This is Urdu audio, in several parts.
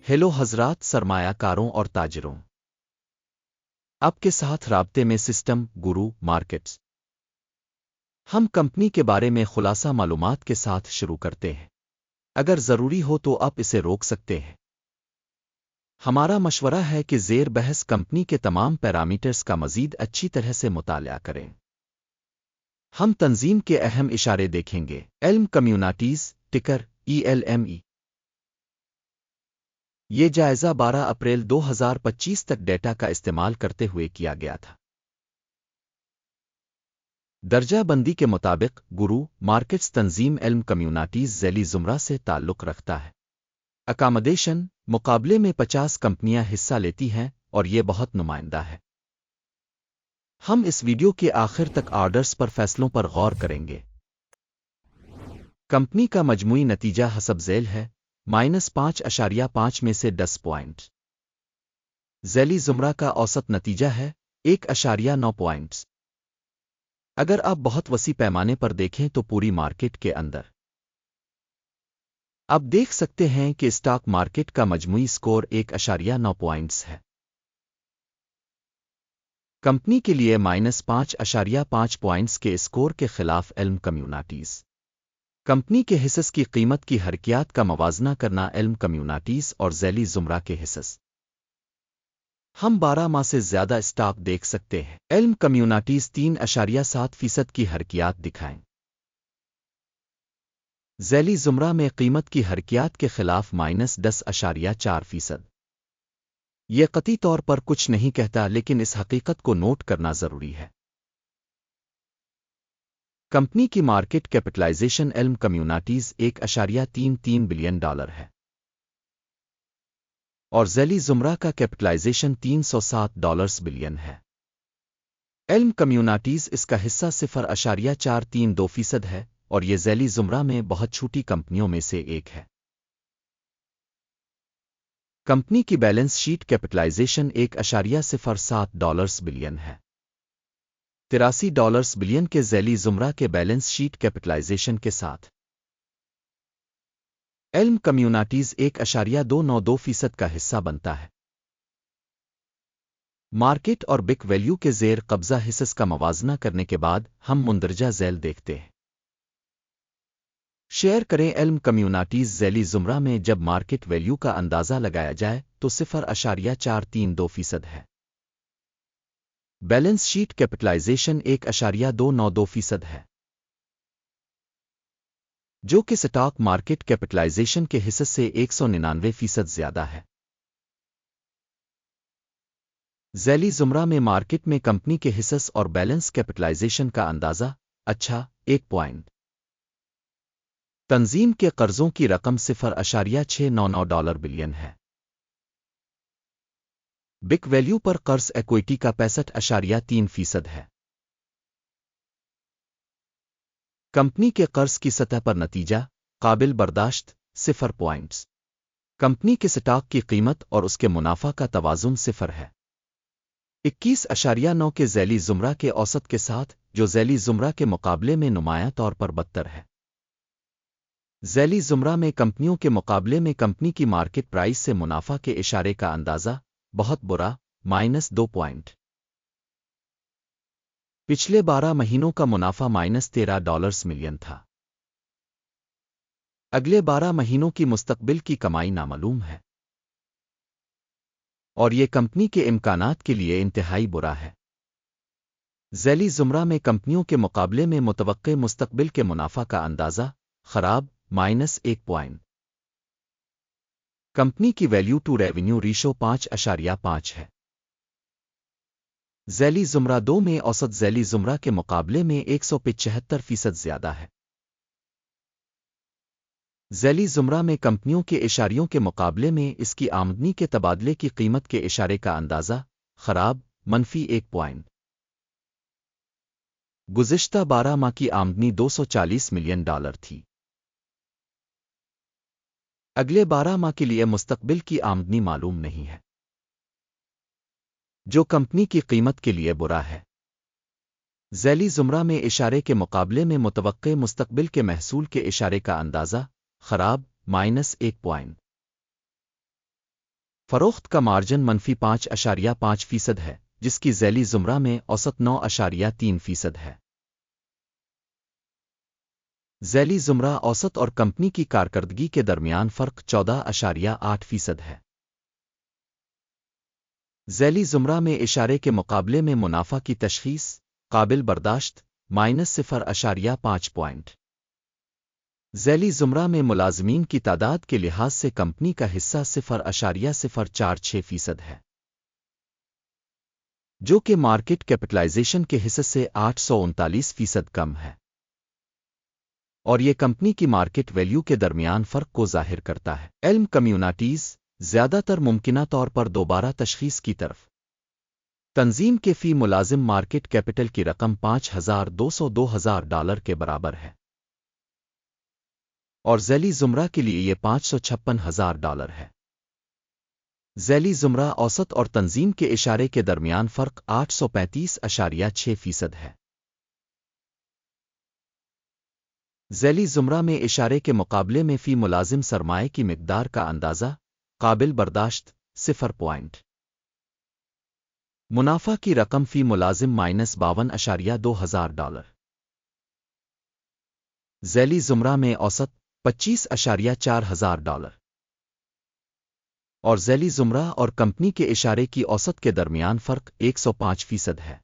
ہیلو حضرات سرمایہ کاروں اور تاجروں، آپ کے ساتھ رابطے میں سسٹم گرو مارکیٹس۔ ہم کمپنی کے بارے میں خلاصہ معلومات کے ساتھ شروع کرتے ہیں۔ اگر ضروری ہو تو آپ اسے روک سکتے ہیں۔ ہمارا مشورہ ہے کہ زیر بحث کمپنی کے تمام پیرامیٹرز کا مزید اچھی طرح سے مطالعہ کریں۔ ہم تنظیم کے اہم اشارے دیکھیں گے۔ علم کمیونٹیز ٹکر ELME۔ یہ جائزہ 12 اپریل 2025 تک ڈیٹا کا استعمال کرتے ہوئے کیا گیا تھا۔ درجہ بندی کے مطابق گرو مارکیٹس تنظیم علم کمیونٹیز ذیلی زمرہ سے تعلق رکھتا ہے۔ اکاموڈیشن مقابلے میں 50 کمپنیاں حصہ لیتی ہیں اور یہ بہت نمائندہ ہے۔ ہم اس ویڈیو کے آخر تک آرڈرز پر فیصلوں پر غور کریں گے۔ کمپنی کا مجموعی نتیجہ حسب ذیل ہے -5.5 میں سے 10 پوائنٹ۔ ذیلی زمرہ کا اوسط نتیجہ ہے 1.9 پوائنٹس۔ اگر آپ بہت وسیع پیمانے پر دیکھیں تو پوری مارکیٹ کے اندر آپ دیکھ سکتے ہیں کہ اسٹاک مارکیٹ کا مجموعی سکور 1.9 پوائنٹس ہے۔ کمپنی کے لیے -5.5 پوائنٹس کے اسکور کے خلاف علم کمیونٹیز کمپنی کے حصص کی قیمت کی حرکیات کا موازنہ کرنا علم کمیونٹیز اور ذیلی زمرہ کے حصص۔ ہم 12 ماہ سے زیادہ اسٹاک دیکھ سکتے ہیں۔ علم کمیونٹیز 3.7% کی حرکیات دکھائیں۔ ذیلی زمرہ میں قیمت کی حرکیات کے خلاف -10.4%۔ یہ قطعی طور پر کچھ نہیں کہتا لیکن اس حقیقت کو نوٹ کرنا ضروری ہے۔ کمپنی کی مارکیٹ کیپٹلائزیشن علم کمیونٹیز $1.33 بلین ہے اور ذیلی زمرہ کا کیپٹلائزیشن $307 بلین ہے۔ علم کمیونٹیز اس کا حصہ 0.432% ہے اور یہ ذیلی زمرہ میں بہت چھوٹی کمپنیوں میں سے ایک ہے۔ کمپنی کی بیلنس شیٹ کیپٹلائزیشن $1.07 بلین ہے۔ $83 بلین کے ذیلی زمرہ کے بیلنس شیٹ کیپٹلائزیشن کے ساتھ علم کمیونٹیز 1.292% کا حصہ بنتا ہے۔ مارکیٹ اور بک ویلیو کے زیر قبضہ حصص کا موازنہ کرنے کے بعد ہم مندرجہ ذیل دیکھتے ہیں۔ شیئر کریں علم کمیونٹیز ذیلی زمرہ میں جب مارکیٹ ویلیو کا اندازہ لگایا جائے تو 0.432% ہے۔ بیلنس شیٹ کیپٹلائزیشن 1.292% ہے، جو کہ سٹاک مارکیٹ کیپٹلائزیشن کے حصے سے 199% زیادہ ہے۔ ذیلی زمرہ میں مارکیٹ میں کمپنی کے حصص اور بیلنس کیپٹلائزیشن کا اندازہ 1 پوائنٹ۔ تنظیم کے قرضوں کی رقم $0.699 بلین ہے۔ بک ویلیو پر قرض ایکوئٹی کا 65.3% ہے۔ کمپنی کے قرض کی سطح پر نتیجہ قابل برداشت 0 پوائنٹس۔ کمپنی کے سٹاک کی قیمت اور اس کے منافع کا توازن 0 ہے۔ 21.9 کے ذیلی زمرہ کے اوسط کے ساتھ جو ذیلی زمرہ کے مقابلے میں نمایاں طور پر بدتر ہے۔ ذیلی زمرہ میں کمپنیوں کے مقابلے میں کمپنی کی مارکیٹ پرائس سے منافع کے اشارے کا اندازہ بہت برا -2 پوائنٹ۔ پچھلے 12 مہینوں کا منافع $13 ملین تھا۔ اگلے 12 مہینوں کی مستقبل کی کمائی نامعلوم ہے اور یہ کمپنی کے امکانات کے لیے انتہائی برا ہے۔ ذیلی زمرہ میں کمپنیوں کے مقابلے میں متوقع مستقبل کے منافع کا اندازہ خراب -1 پوائنٹ۔ کمپنی کی ویلیو ٹو ریونیو ریشو 5.5 ہے۔ ذیلی زمرہ 2 میں اوسط ذیلی زمرہ کے مقابلے میں 175% زیادہ ہے۔ ذیلی زمرہ میں کمپنیوں کے اشاریوں کے مقابلے میں اس کی آمدنی کے تبادلے کی قیمت کے اشارے کا اندازہ خراب -1 پوائنٹ۔ گزشتہ 12 ماہ کی آمدنی $240 ملین تھی۔ اگلے 12 ماہ کے لیے مستقبل کی آمدنی معلوم نہیں ہے، جو کمپنی کی قیمت کے لیے برا ہے۔ ذیلی زمرہ میں اشارے کے مقابلے میں متوقع مستقبل کے محصول کے اشارے کا اندازہ خراب -1 پوائنٹ۔ فروخت کا مارجن -5.5% ہے، جس کی ذیلی زمرہ میں اوسط 9.3% ہے۔ ذیلی زمرہ اوسط اور کمپنی کی کارکردگی کے درمیان فرق 14.8% ہے۔ ذیلی زمرہ میں اشارے کے مقابلے میں منافع کی تشخیص قابل برداشت -0.5 پوائنٹ۔ ذیلی زمرہ میں ملازمین کی تعداد کے لحاظ سے کمپنی کا حصہ 0.046% ہے، جو کہ مارکیٹ کیپٹلائزیشن کے حصے سے 839% کم ہے، اور یہ کمپنی کی مارکیٹ ویلیو کے درمیان فرق کو ظاہر کرتا ہے۔ علم کمیونٹیز زیادہ تر ممکنہ طور پر دوبارہ تشخیص کی طرف۔ تنظیم کے فی ملازم مارکیٹ کیپٹل کی رقم $5,202 کے برابر ہے، اور ذیلی زمرہ کے لیے یہ $556,000 ہے۔ ذیلی زمرہ اوسط اور تنظیم کے اشارے کے درمیان فرق 835.6% ہے۔ ذیلی زمرہ میں اشارے کے مقابلے میں فی ملازم سرمائے کی مقدار کا اندازہ قابل برداشت 0 پوائنٹ۔ منافع کی رقم فی ملازم -$52,200۔ ذیلی زمرہ میں اوسط $25,400، اور ذیلی زمرہ اور کمپنی کے اشارے کی اوسط کے درمیان فرق 105% ہے۔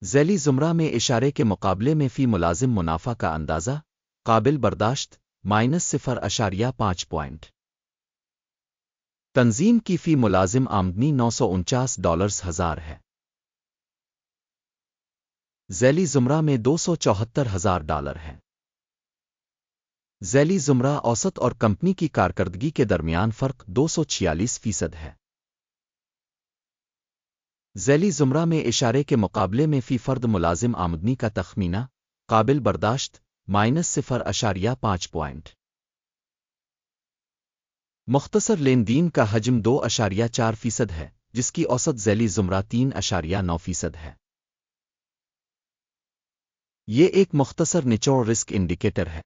ذیلی زمرہ میں اشارے کے مقابلے میں فی ملازم منافع کا اندازہ قابل برداشت -0.5 پوائنٹ۔ تنظیم کی فی ملازم آمدنی $949,000 ہے۔ ذیلی زمرہ میں $274,000 ہے۔ ذیلی زمرہ اوسط اور کمپنی کی کارکردگی کے درمیان فرق 246% ہے۔ ذیلی زمرہ میں اشارے کے مقابلے میں فی فرد ملازم آمدنی کا تخمینہ قابل برداشت -0.5 پوائنٹ۔ مختصر لین دین کا حجم 2.4% ہے، جس کی اوسط ذیلی زمرہ 3.9% ہے۔ یہ ایک مختصر نچوڑ رسک انڈیکیٹر ہے۔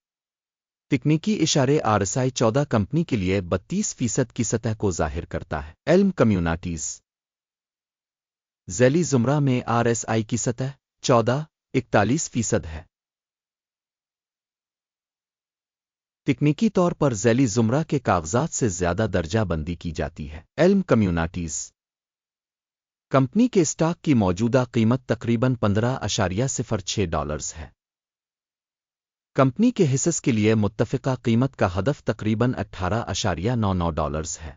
تکنیکی اشارے RSI 14 کمپنی کے لیے 32% کی سطح کو ظاہر کرتا ہے۔ علم کمیونٹیز ذیلی زمرہ میں RSI کی سطح 41% ہے۔ تکنیکی طور پر ذیلی زمرہ کے کاغذات سے زیادہ درجہ بندی کی جاتی ہے۔ علم کمیونٹیز کمپنی کے اسٹاک کی موجودہ قیمت تقریباً $15.06 ہے۔ کمپنی کے حصص کے لیے متفقہ قیمت کا ہدف تقریباً $18.99 ہے۔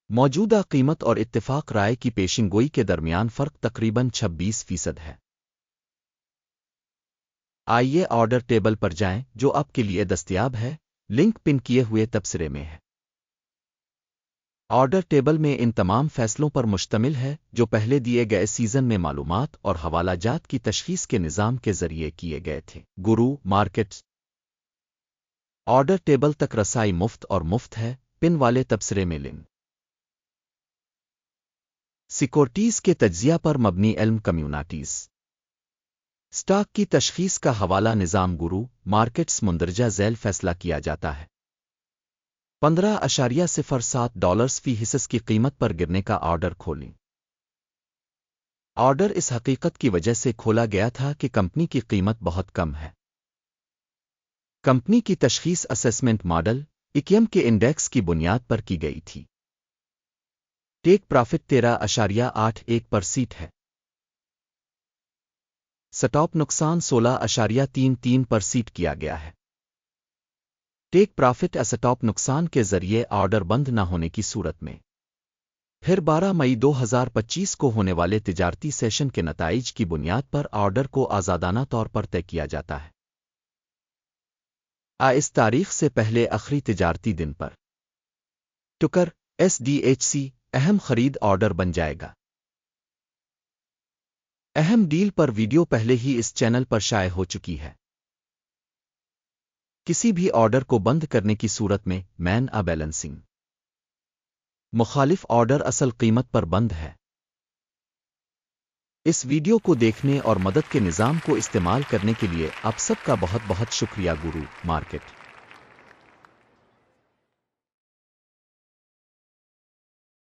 موجودہ قیمت اور اتفاق رائے کی پیشن گوئی کے درمیان فرق تقریباً 26% ہے۔ آئیے آرڈر ٹیبل پر جائیں جو آپ کے لیے دستیاب ہے، لنک پن کیے ہوئے تبصرے میں ہے۔ آرڈر ٹیبل میں ان تمام فیصلوں پر مشتمل ہے جو پہلے دیے گئے سیزن میں معلومات اور حوالہ جات کی تشخیص کے نظام کے ذریعے کیے گئے تھے۔ گرو مارکیٹس آرڈر ٹیبل تک رسائی مفت اور مفت ہے، پن والے تبصرے میں لنک۔ سیکورٹیز کے تجزیہ پر مبنی علم کمیونٹیز اسٹاک کی تشخیص کا حوالہ نظام گرو مارکیٹس مندرجہ ذیل فیصلہ کیا جاتا ہے۔ $15.07 فی حصص کی قیمت پر گرنے کا آرڈر کھولیں۔ آرڈر اس حقیقت کی وجہ سے کھولا گیا تھا کہ کمپنی کی قیمت بہت کم ہے۔ کمپنی کی تشخیص اسیسمنٹ ماڈل ICM کے انڈیکس کی بنیاد پر کی گئی تھی۔ ٹیک پرافٹ 13.81% ہے۔ سٹاپ نقصان 16.33% کیا گیا ہے۔ ٹیک پرافٹ اسٹاپ نقصان کے ذریعے آرڈر بند نہ ہونے کی صورت میں پھر 12 مئی 2025 کو ہونے والے تجارتی سیشن کے نتائج کی بنیاد پر آرڈر کو آزادانہ طور پر طے کیا جاتا ہے۔ اس تاریخ سے پہلے آخری تجارتی دن پر ٹکر SDHC اہم خرید آرڈر بن جائے گا۔ اہم ڈیل پر ویڈیو پہلے ہی اس چینل پر شائع ہو چکی ہے۔ کسی بھی آرڈر کو بند کرنے کی صورت میں مین بیلنسنگ مخالف آرڈر اصل قیمت پر بند ہے۔ اس ویڈیو کو دیکھنے اور مدد کے نظام کو استعمال کرنے کے لیے آپ سب کا بہت بہت شکریہ۔ گرو مارکیٹ